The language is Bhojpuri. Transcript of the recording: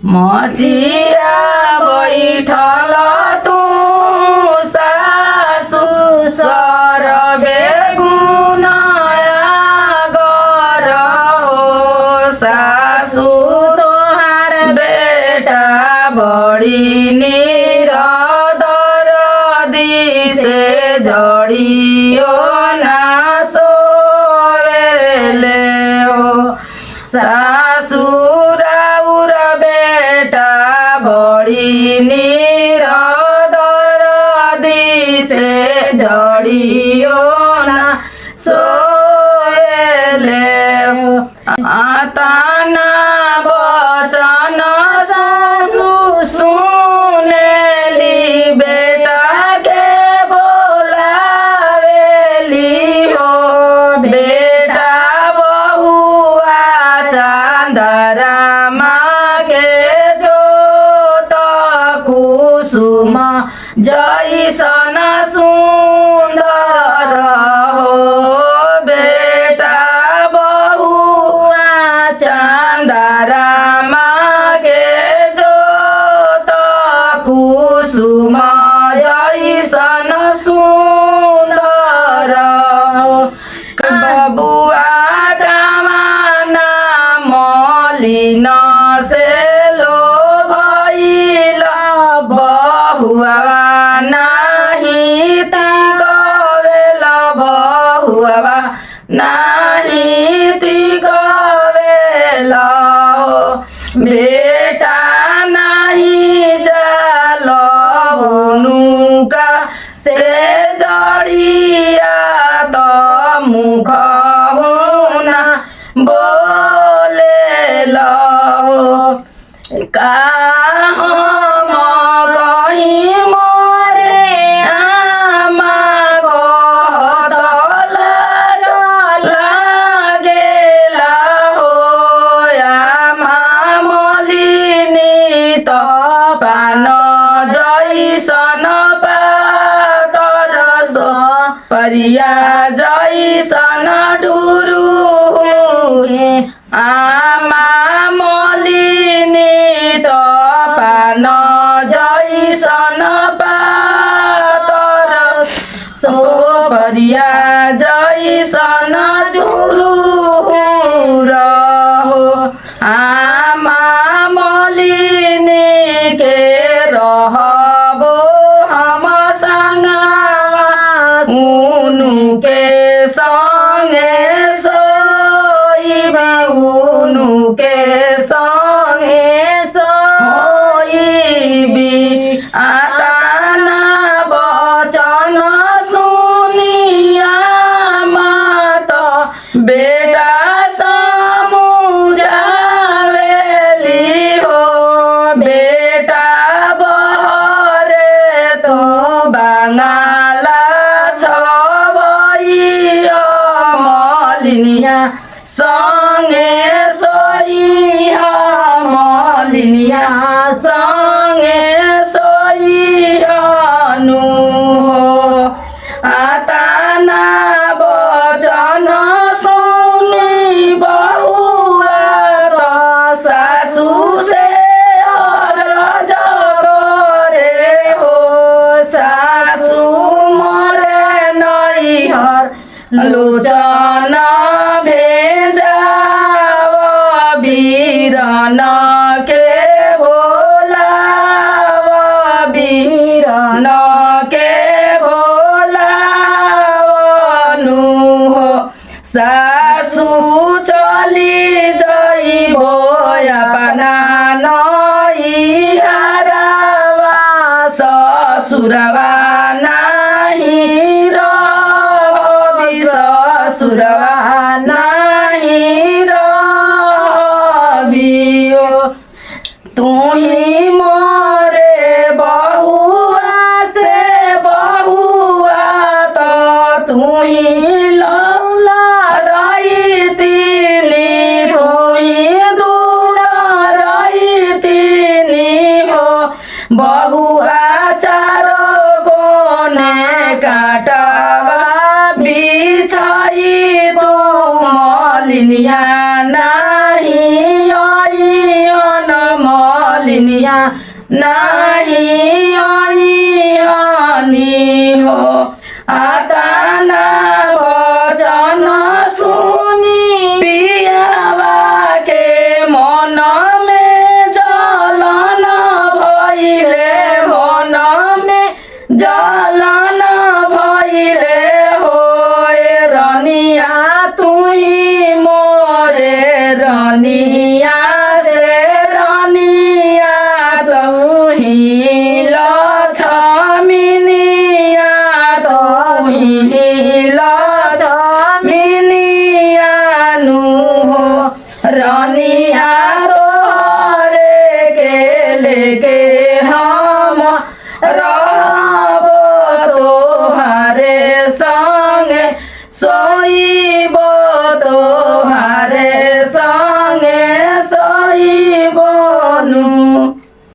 मचिया बैठल तू सासु सरबे गुनाया गर हो सासु तोहार बेटा बड़ी निरदरदी से जड़ियो ना सोवेले हो सासुराउर बेटा बड़ी निरदरदी से जड़ियो ना सोवेले हो आताना बचन सासु सुनेली बेटा के बोलावेली हो बेटा बहुआ चांदरा मागे जोत कुसुम जैसन सुंदर हो बेटा बहुआ चांदरा मागे जोत कुसुम जैसन सुंदर बबुआ कामना मलिन से लो भइल बहुआ नाही तिकवेल बहुआ नाही तिकवेल बेटा नाही जाल हुनुका से जड़िया त मुख हुना बोलेल का हम कहीं मोरे आमा कहत लागेला हो आमा मलिनी त पान जैसन पातर परिया जैसन डुरु आमा मलिनी त पान जैसन पातर परिया जैसन सुरु रहो आमा मलिनी के रहबो हम संगवा उनु के संगे सोइबे उनु के संगे सोइबी आताना बचन सुनिया मात बेटा समुझावेली हो बेटा बहरे तो बांगाला छबइया मलिनिया संगे सोइहा मलिनिया संगे सोइहानु हो आताना बचन सुनी बहुआ त सासु से अरज करे हो सासु मरे नैहर लोचन भेजाव बीरन के बोलाव बीरन के बोलावनु हो सासु चली जइबो अपना नैहरवा ससुरवा नाही रहबी ससुरवा नाही रहबी तू ही मोरे बहुआ से बहुआ तो तू ही लौला रही तीनी तू ही दूर रही तीनी हो बहुआ चारो कोने काटवा बिछाई तू मलिनिया नाही आई न मल दुनिया नहीं आनी हो आता ना वचन सुनी पियावा के मन में जलन भइले मन में जलन भइले हो रनिया तुही मोरे रनिया से रनिया तुही लक्ष्मीनिया तुही लक्ष्मीनिया नु हो रनिया तोहरे के लेके